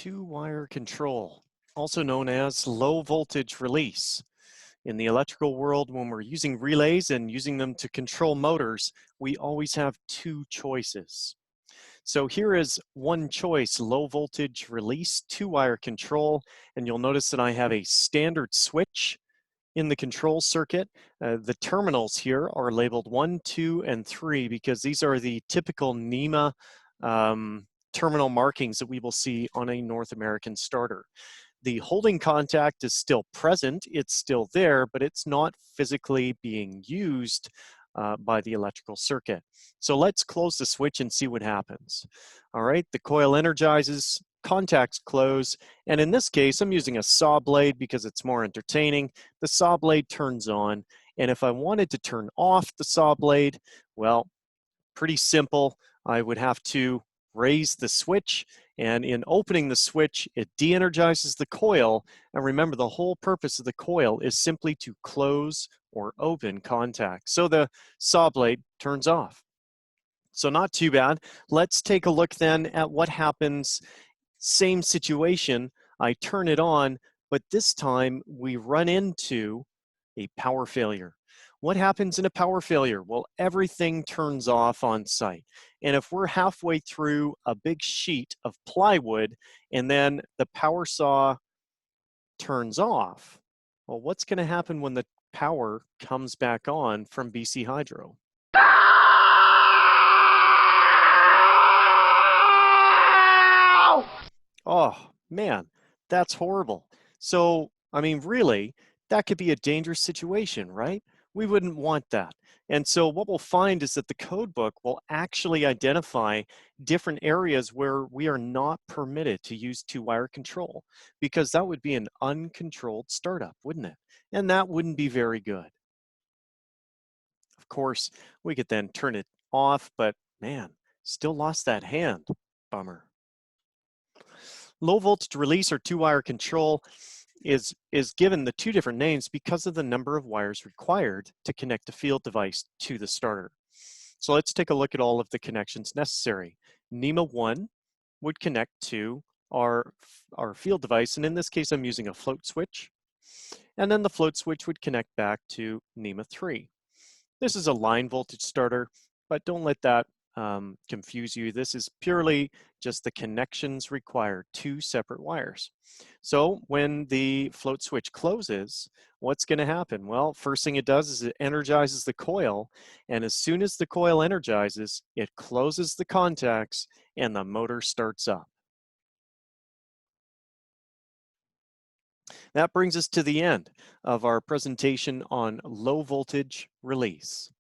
Two-wire control, also known as low voltage release. In the electrical world, when we're using relays and using them to control motors, we always have two choices. So here is one choice, low voltage release, two-wire control, and you'll notice that I have a standard switch in the control circuit. The terminals here are labeled 1, 2, and 3 because these are the typical NEMA terminal markings that we will see on a North American starter. The holding contact is still present, it's still there, but it's not physically being used by the electrical circuit. So let's close the switch and see what happens. All right, the coil energizes, contacts close, and in this case, I'm using a saw blade because it's more entertaining. The saw blade turns on, and if I wanted to turn off the saw blade, well, pretty simple. I would have to raise the switch, and in opening the switch, it de-energizes the coil. And remember, the whole purpose of the coil is simply to close or open contact. So the saw blade turns off. So not too bad. Let's take a look then at what happens. Same situation, I turn it on, but this time we run into a power failure. What happens in a power failure? Well, everything turns off on site. And if we're halfway through a big sheet of plywood and then the power saw turns off, well, what's going to happen when the power comes back on from BC Hydro? Oh, man, that's horrible. So, I mean, really, that could be a dangerous situation, right? We wouldn't want that. And so what we'll find is that the code book will actually identify different areas where we are not permitted to use two-wire control, because that would be an uncontrolled startup, wouldn't it? And that wouldn't be very good. Of course, we could then turn it off, but man, still lost that hand. Bummer. Low voltage release or two-wire control is given the two different names because of the number of wires required to connect a field device to the starter. So let's take a look at all of the connections necessary. NEMA 1 would connect to our field device, and in this case I'm using a float switch, and then the float switch would connect back to NEMA 3. This is a line voltage starter, but don't let that confuse you. This is purely just the connections required, two separate wires. So when the float switch closes, what's going to happen? Well, first thing it does is it energizes the coil, and as soon as the coil energizes, it closes the contacts and the motor starts up. That brings us to the end of our presentation on low voltage release.